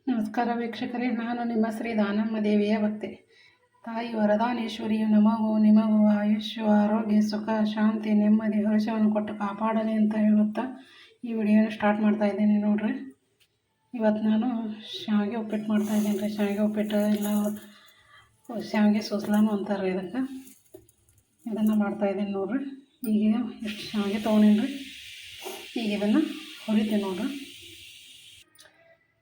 ನಮಸ್ಕಾರ ವೀಕ್ಷಕರೇ, ನಾನು ನಿಮ್ಮ ಶ್ರೀ ದಾನಮ್ಮ ದೇವಿಯ ಭಕ್ತೆ. ತಾಯಿ ವರದಾನೇಶ್ವರಿಯು ನಮಗೂ ನಿಮಗೂ ಆಯುಷ್ಯ, ಆರೋಗ್ಯ, ಸುಖ, ಶಾಂತಿ, ನೆಮ್ಮದಿ, ಹರ್ಷವನ್ನು ಕೊಟ್ಟು ಕಾಪಾಡಲಿ ಅಂತ ಹೇಳುತ್ತಾ ಈ ವಿಡಿಯೋನ ಸ್ಟಾರ್ಟ್ ಮಾಡ್ತಾ ಇದ್ದೀನಿ. ನೋಡ್ರಿ, ಇವತ್ತು ನಾನು ಶಾವಿಗೆ ಉಪ್ಪಿಟ್ಟು ಮಾಡ್ತಾಯಿದ್ದೀನಿ ರೀ. ಶಾವಿಗೆ ಉಪ್ಪಿಟ್ಟು ಇಲ್ಲ ಶಾವಿಗೆ ಸೂಸ್ಲಾನು ಅಂತಾರೆ ಇದಕ್ಕೆ. ಇದನ್ನು ಮಾಡ್ತಾಯಿದ್ದೀನಿ ನೋಡ್ರಿ. ಈಗ ಎಷ್ಟು ಶಾವಿಗೆ ತೊಗೊಂಡೀನಿ ರೀ. ಈಗ ಇದನ್ನು ಹುರಿತೀನಿ ನೋಡ್ರಿ.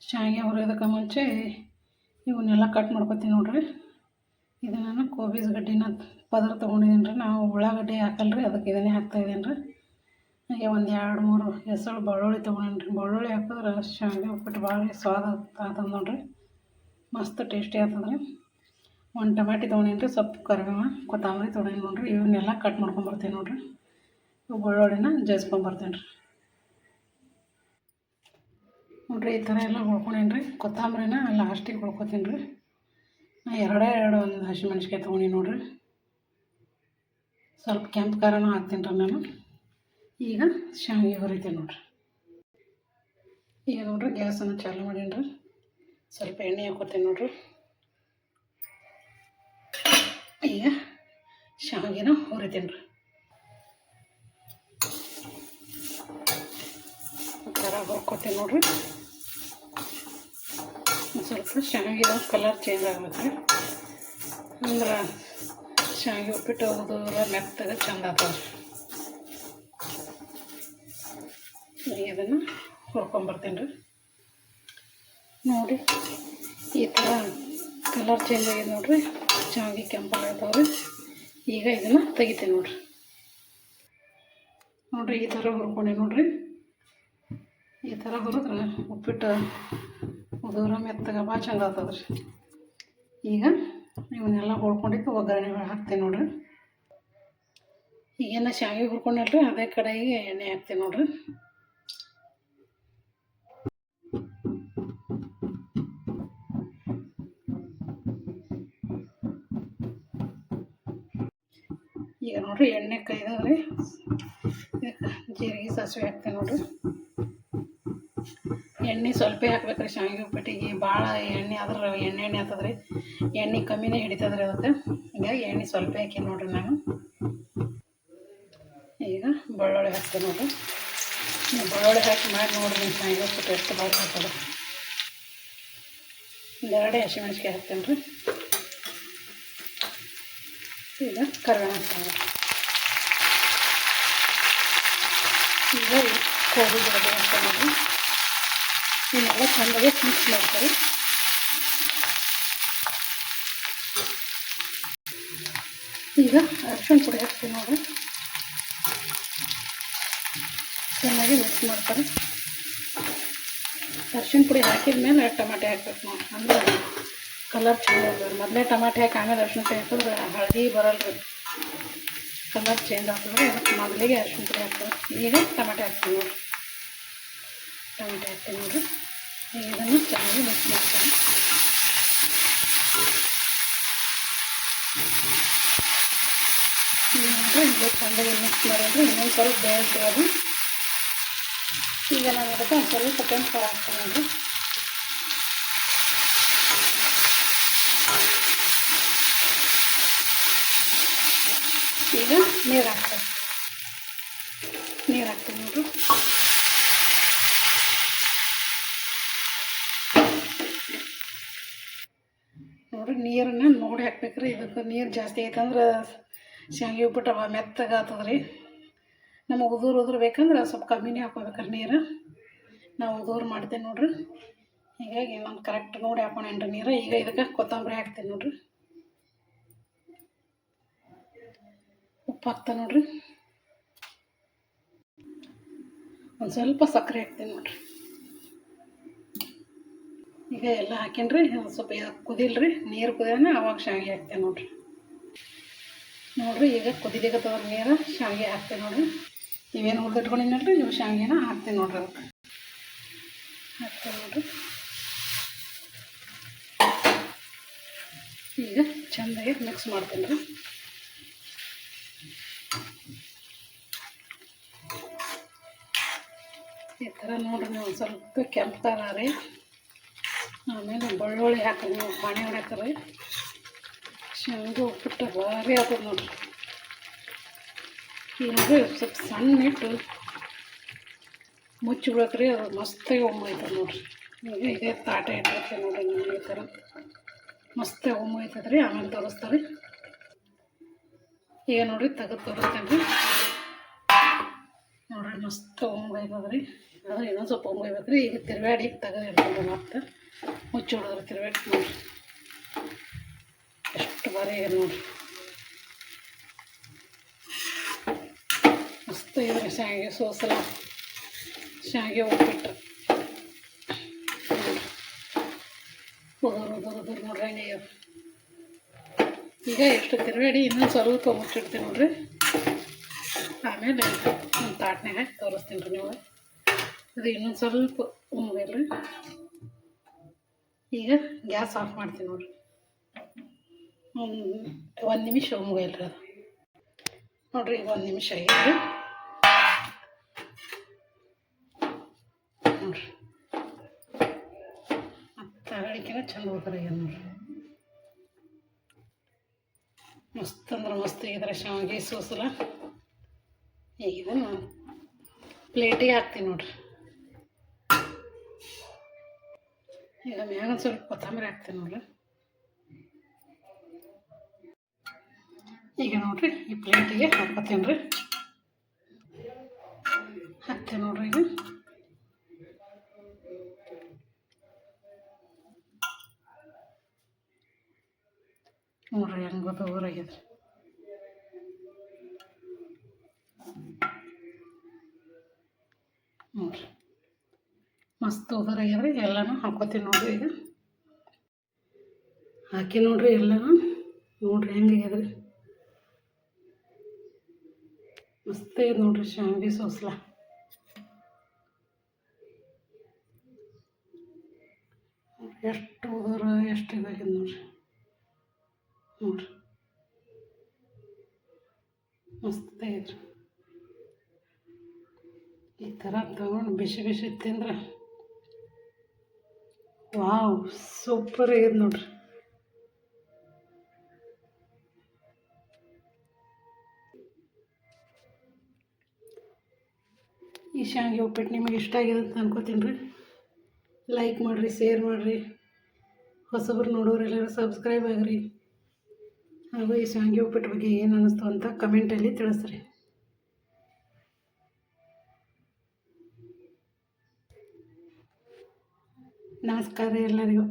ಶಾವಿಗೆ ಹುರಿಯೋದಕ್ಕೆ ಮುಂಚೆ ಇವನ್ನೆಲ್ಲ ಕಟ್ ಮಾಡ್ಕೊತೀನಿ ನೋಡ್ರಿ. ಇದು ನಾನು ಕೋಬೀಸ್ ಗಡ್ಡಿನ ಪದರ ತೊಗೊಂಡಿದ್ದೀನಿ ರೀ. ನಾವು ಉಳ್ಳಾಗಡ್ಡಿ ಹಾಕಲ್ರಿ, ಅದಕ್ಕೆ ಇದನ್ನೇ ಹಾಕ್ತಾಯಿದ್ದೀನಿ ರೀ. ಹಾಗೆ ಒಂದು 2-3 ಹೆಸರು ಬೆಳ್ಳುಳ್ಳಿ ತೊಗೊಂಡೀನಿ ರೀ. ಬೆಳ್ಳುಳ್ಳಿ ಹಾಕಿದ್ರೆ ಶಾವಿಗೆ ಉಪ್ಪಿಟ್ಟು ಭಾಳ ಸ್ವಾದ ಆಗ್ತದೆ ನೋಡ್ರಿ, ಮಸ್ತ್ ಟೇಸ್ಟಿ ಆಗ್ತದೆ ರೀ. 1 ಟಮಾಟಿ ತೊಗೊಂಡೀನಿ ರೀ, ಸ್ವಲ್ಪ ಕರಿಬೇವು, ಕೊತ್ತಂಬರಿ ತೊಗೊಂಡೀನಿ ನೋಡ್ರಿ. ಇವನ್ನೆಲ್ಲ ಕಟ್ ಮಾಡ್ಕೊಂಬರ್ತೀನಿ ನೋಡ್ರಿ. ಬೆಳ್ಳುಳ್ಳಿನ ಜಜ್ಕೊಂಬರ್ತೀನಿ ರೀ. ನೋಡ್ರಿ, ಈ ಥರ ಎಲ್ಲ ಹುಳ್ಕೊಂಡೇನಿ ರೀ. ಕೊತ್ತಂಬರಿನ ಲಾಸ್ಟಿಗೆ ಹುಳ್ಕೊತೀನಿ ರೀ. ನಾ ಎರಡು ಒಂದು ಹಸಿಮೆಣ್ಸಿಕಾಯಿ ತೊಗೊಂಡು ನೋಡ್ರಿ. ಸ್ವಲ್ಪ ಕೆಂಪು ಖಾರನೂ ಹಾಕ್ತೀನಿ ರೀ ನಾನು. ಈಗ ಶಾವಿಗೆ ಹುರಿತೀನಿ ನೋಡ್ರಿ. ಈಗ ನೋಡ್ರಿ, ಗ್ಯಾಸನ್ನು ಚಾಲು ಮಾಡೀನಿ ರೀ. ಸ್ವಲ್ಪ ಎಣ್ಣೆ ಹಾಕ್ಕೊತೀನಿ ನೋಡ್ರಿ. ಈಗ ಶಾವಿಗೆನ ಹುರಿತೀನಿ ರೀ. ಈ ಥರ ಹುರ್ಕೊತೀನಿ ನೋಡ್ರಿ. ಸ್ವಲ್ಪ ಶಾವಿಗೆ ಕಲರ್ ಚೇಂಜ್ ಆಗ್ಬೇಕು ರೀ, ಅಂದ್ರೆ ಶಾವಿಗೆ ಉಪ್ಪಿಟ್ಟು ಹೋಗೋದು ಮೆತ್ತಗೆ ಚಂದ ಆಗ್ತದೆ ರೀ. ಇದನ್ನು ಹುರ್ಕೊಂಬರ್ತೀನಿ ರೀ. ನೋಡಿ, ಈ ಥರ ಕಲರ್ ಚೇಂಜ್ ಆಗಿದೆ ನೋಡ್ರಿ. ಶಾವಿಗೆ ಕೆಂಪಾಗತ್ತವ್ರಿ. ಈಗ ಇದನ್ನು ತೆಗಿತೀನಿ ನೋಡ್ರಿ. ನೋಡ್ರಿ, ಈ ಥರ ಹುರ್ಕೊಂಡೆ ನೋಡ್ರಿ. ಈ ಥರ ಹುರಿದ್ರೆ ಉಪ್ಪಿಟ್ಟು ಉದುರ ಮೆತ್ತಗೆ ಭಾಳ ಚಂದ ಆಗ್ತದೆ ರೀ. ಈಗ ಇವನ್ನೆಲ್ಲ ಹುರ್ಕೊಂಡಿದ್ದು ಒಗ್ಗರಣೆ ಹಾಕ್ತೀನಿ ನೋಡ್ರಿ. ಈಗೇನು ಶಾವಿಗೆ ಹುರ್ಕೊಂಡಲ್ರಿ, ಅದೇ ಕಡೆಗೆ ಎಣ್ಣೆ ಹಾಕ್ತೀನಿ ನೋಡ್ರಿ. ಈಗ ನೋಡ್ರಿ, ಎಣ್ಣೆ ಕಾಯ್ದವ್ರಿ. ಜೀರಿಗೆ ಸಾಸಿವೆ ಹಾಕ್ತೀನಿ ನೋಡ್ರಿ. ಎಣ್ಣೆ ಸ್ವಲ್ಪ ಹಾಕ್ಬೇಕ್ರಿ ಶಾವಿಗೆ ಉಪ್ಪಿಟ್ಟಿಗೆ. ಭಾಳ ಎಣ್ಣೆ ಆದ್ರೆ ಎಣ್ಣೆ ಆಗ್ತದೆ ರೀ. ಎಣ್ಣೆ ಕಮ್ಮಿನೇ ಹಿಡಿತದೆ ರೀ ಅದಕ್ಕೆ. ಹೀಗಾಗಿ ಎಣ್ಣೆ ಸ್ವಲ್ಪ ಹಾಕಿ ನೋಡ್ರಿ ನಾನು. ಈಗ ಬೆಳ್ಳುಳ್ಳಿ ಹಾಕ್ತೀನಿ ನೋಡ್ರಿ. ಬೆಳ್ಳುಳ್ಳಿ ಹಾಕಿ ಮಾಡಿ ನೋಡ್ರಿ, ಶಾವಿಗೆ ಉಪ್ಪಿಟ್ಟು ಎಷ್ಟು ಭಾಳ ಆಗ್ತದೆ. 2 ಹಸಿಮೆಣ್ಸಿಕಾಯಿ ಹಾಕ್ತೀನಿ ರೀ. ಈಗ ಕರಿಬೇವು ಹಾಕ್ತೀನಿ. ಈಗ ಕೋಬಿ ಗಿಡ ಹಾಕ್ತೀನಿ ನೋಡ್ರಿ. ಇವನ್ನೆಲ್ಲ ಚೆಂದಾಗಿ ಮಿಕ್ಸ್ ಮಾಡ್ತಾರೆ. ಈಗ ಅರಿಶಿಣ ಪುಡಿ ಹಾಕ್ತೀನಿ ನೋಡ್ರಿ. ಚೆನ್ನಾಗಿ ಮಿಕ್ಸ್ ಮಾಡ್ತಾರೆ. ಅರಿಶಿಣ ಪುಡಿ ಹಾಕಿದ ಮೇಲೆ ಟಮಾಟೆ ಹಾಕ್ಬೇಕು ನೋಡಿ, ಅಂದ್ರೆ ಕಲರ್ ಚೇಂಜ್ ಆಗ್ತದೆ. ಮೊದಲೇ ಟಮಾಟೆ ಹಾಕಿ ಆಮೇಲೆ ಅರಿಶಿಣ ಪುಡಿ ಹಾಕಿದ್ರೆ ಹಳದಿ ಬರಲ್ರಿ, ಕಲರ್ ಚೇಂಜ್ ಆಗ್ತದೆ. ಅದಕ್ಕೆ ಮೊದಲಿಗೆ ಅರಿಶಿಣ ಪುಡಿ ಹಾಕ್ತಾರೆ. ಈಗ ಟಮಾಟೆ ಹಾಕ್ತೀನಿ ನೋಡಿರಿ. ಟಮಾಟೆ ಹಾಕ್ತೀನಿ ನೋಡಿರಿ. ಈಗ ಇದನ್ನು ಚೆನ್ನಾಗಿ ಮಿಕ್ಸ್ ಮಾಡ್ತೀನಿ. ಈಗ ಚೆನ್ನಾಗಿ ಮಿಕ್ಸ್ ಮಾಡಿದ್ರೆ ಇನ್ನೊಂದು ಸ್ವಲ್ಪ ಬೇಯಿಸ್ಬೋದು. ಈಗ ನಾನು ಅದಕ್ಕೆ ಒಂದು ಸ್ವಲ್ಪ ಕೆಂಪು ಹಾಕ್ತೀನಿ ನೋಡಿರಿ. ಈಗ ನೀರು ಹಾಕ್ತೀನಿ ನೋಡಿರಿ. ನೋಡಿರಿ, ನೀರನ್ನು ನೋಡಿ ಹಾಕ್ಬೇಕ್ರಿ. ಇದಕ್ಕೆ ನೀರು ಜಾಸ್ತಿ ಐತಂದ್ರೆ ಶಾವಿಗೆ ಉಪ್ಪಿಟ್ಟು ಮೆತ್ತಗೆ ಆಗ್ತದೆ ರೀ. ನಮಗೆ ಉದುರು ಬೇಕಂದ್ರೆ ಸ್ವಲ್ಪ ಕಮ್ಮಿನೇ ಹಾಕ್ಕೋಬೇಕ್ರಿ ನೀರು. ನಾವು ಉದುರು ಮಾಡ್ತೇವೆ ನೋಡ್ರಿ. ಹೀಗಾಗಿ ನಾನು ಕರೆಕ್ಟ್ ನೋಡಿ ಹಾಕೊಂಡೇನ್ರಿ ನೀರು. ಈಗ ಇದಕ್ಕೆ ಕೊತ್ತಂಬರಿ ಹಾಕ್ತೀನಿ ನೋಡ್ರಿ. ಉಪ್ಪು ಹಾಕ್ತೀನಿ ನೋಡ್ರಿ. ಒಂದು ಸ್ವಲ್ಪ ಸಕ್ಕರೆ ಹಾಕ್ತೀನಿ ನೋಡ್ರಿ. ಈಗ ಎಲ್ಲ ಹಾಕೀನಿ. ಸ್ವಲ್ಪ ಕುದಿಲ್ರಿ, ನೀರು ಕುದಿಯೋಣ ಅವಾಗ ಶಾವಿಗೆ ಹಾಕ್ತೇನೆ ನೋಡ್ರಿ. ಈಗ ಕುದಿಲಿಕ್ಕತ್ತವ್ರ ನೀರು, ಶಾವಿಗೆ ಹಾಕ್ತೇನೆ ನೋಡ್ರಿ. ಇವೇನು ಹುರಿದಿಟ್ಕೊಂಡಿನಲ್ರಿ, ಇವು ಶಾವಿಗೆನ ಹಾಕ್ತೀನಿ ನೋಡ್ರಿ. ಅದಕ್ಕೆ ಹಾಕ್ತೇನೆ ನೋಡ್ರಿ. ಈಗ ಚೆಂದಾಗಿ ಮಿಕ್ಸ್ ಮಾಡ್ತೀನಿ ರೀ. ಈ ಥರ ನೋಡ್ರಿ, ನೀವು ಸ್ವಲ್ಪ ಕೆಂಪು ಖಾರ ರೀ, ಆಮೇಲೆ ಬೆಳ್ಳುಳ್ಳಿ ಹಾಕ್ರಿ, ನೀವು ಪಾಣಿ ಹೊಡ್ಯಾಕ್ರಿ. ಶೇಂಗಾ ಉಪ್ಪಿಟ್ಟು ಭಾರಿ ಆಗ್ತದೆ ನೋಡಿರಿ. ಈಗ ಸ್ವಲ್ಪ ಸಣ್ಣ ಇಟ್ಟು ಮುಚ್ಚಿ ಬಿಡತ್ರಿ, ಅದು ಮಸ್ತಾಗಿ ಒಮ್ಮೈತದೆ ನೋಡಿರಿ. ಈಗ ಇದೇ ತಾಟೆ ಇಟ್ಟಿರ್ತೀವಿ ನೋಡಿರಿ, ನಾನು ಈ ಥರ ಮಸ್ತಾಗಿ ಒಮ್ಮೈತದೆ ರೀ. ಆಮೇಲೆ ತೋರಿಸ್ತಾರೆ. ಈಗ ನೋಡಿರಿ ತೆಗೆದು ತೋರಿಸ್ತೇನೆ ರೀ. ನೋಡಿರಿ ಮಸ್ತ್ ಒಮ್ಮೈತದೆ ರೀ. ಆದರೆ ಇನ್ನೊಂದು ಸ್ವಲ್ಪ ಒಮ್ಮೈಬೇಕು ರೀ. ಈಗ ತಿರುವಾಡಿ ತೆಗೆದು ಇಡ್ತೀನಿ ಮತ್ತೆ ಮುಚ್ಚಿ ಹೊಡೆದ್ರಿ ತಿರುವಾಡಿ. ನೋಡಿರಿ ಎಷ್ಟು ಬಾರಿ ಇದೆ ನೋಡಿರಿ. ಮಸ್ತ್ ಇದ್ರಿ ಶಾವಿಗೆ ಸೋಸಲ, ಶಾವಿಗೆ ಉಪ್ಪಿಟ್ಟು ಉದುರು ನೋಡ್ರಿ ಹಂಗೆ. ಈಗ ಎಷ್ಟು ತಿರುವಾಡಿ ಇನ್ನೊಂದು ಸ್ವಲ್ಪ ಮುಚ್ಚಿಡ್ತೀನಿ ನೋಡಿರಿ. ಆಮೇಲೆ ಒಂದು ತಾಟ್ನಾಗ ಹಾಕಿ ತೋರಿಸ್ತೀನಿ ರೀ. ನೀವು ಅದು ಇನ್ನೊಂದು ಸ್ವಲ್ಪ ಉಮ್ಮೇಲ್ರಿ. ಈಗ ಗ್ಯಾಸ್ ಆಫ್ ಮಾಡ್ತೀನಿ ನೋಡಿರಿ. ಒಂದು ನಿಮಿಷ ಉಮ್ಗೈಲ್ರಿ ಅದು ನೋಡಿರಿ. ಈಗ 1 ನಿಮಿಷ ಆಗೈತ್ರಿ ನೋಡಿರಿ. ಮತ್ತು ಅರಳಿಕೆನ ಚಂದ ಹೋಗ್ತಾರೆ ನೋಡಿರಿ. ಮಸ್ತ್ ಅಂದ್ರೆ ಮಸ್ತ್ ಆಗಿದ್ರೆ ಶಾವಿಗೆ ಸೋಸಲ. ಈಗ ಇದನ್ನು ಪ್ಲೇಟಿಗೆ ಹಾಕ್ತೀನಿ ನೋಡಿರಿ. ಈಗ ಮ್ಯಾಗ ಸ್ವಲ್ಪ ಕೊತ್ತಂಬರಿ ಹಾಕ್ತೀನಿ ನೋಡಿರಿ. ಈಗ ನೋಡಿರಿ ಈ ಪ್ಲೇಟಿಗೆ ಹಾಕ್ಕೊತೀನಿ ರೀ. ಹಾಕ್ತೀನಿ ನೋಡಿರಿ. ಈಗ ನೋಡಿರಿ ಹೆಂಗೆ ಗೊತ್ತಾಗ್ಯದ ನೋಡಿರಿ. ಮಸ್ತ್ ಉದುರಾಗ್ಯದ್ರಿ. ಎಲ್ಲನೂ ಹಾಕ್ಕೊತೀನಿ ನೋಡಿರಿ. ಈಗ ಹಾಕಿ ನೋಡಿರಿ ಎಲ್ಲನೂ. ನೋಡಿರಿ ಹೆಂಗಾಗ್ಯದ್ರಿ. ಮಸ್ತ್ ಇದೆ ನೋಡಿರಿ ಶಾವಿಗೆ ಸೋಸ್ಲ. ಎಷ್ಟು ಉದುರು ಎಷ್ಟು ಇದಾಗ್ಯದ ನೋಡಿರಿ. ನೋಡಿರಿ ಮಸ್ತ್ ಐತ್ರಿ. ಈ ಥರ ತಗೊಂಡು ಬಿಸಿ ಬಿಸಿ ತಿಂದ್ರೆ ವಾವ್ ಸೂಪರ್ ಆಗ್ಯದ ನೋಡಿರಿ. ಈ ಶಾವಿಗೆ ಉಪ್ಪಿಟ್ಟು ನಿಮಗೆ ಇಷ್ಟ ಆಗಿದೆ ಅಂತ ಅನ್ಕೋತೀನಿ ರೀ. ಲೈಕ್ ಮಾಡಿರಿ, ಶೇರ್ ಮಾಡಿರಿ. ಹೊಸಬ್ರು ನೋಡೋರು ಎಲ್ಲರೂ ಸಬ್ಸ್ಕ್ರೈಬ್ ಆಗಿರಿ. ಹಾಗೂ ಈ ಶಾವಿಗೆ ಉಪ್ಪಿಟ್ಟು ಬಗ್ಗೆ ಏನು ಅನ್ನಿಸ್ತು ಅಂತ ಕಮೆಂಟಲ್ಲಿ ತಿಳಿಸ್ರಿ. ನಮಸ್ಕಾರ ಎಲ್ಲರಿಗೂ.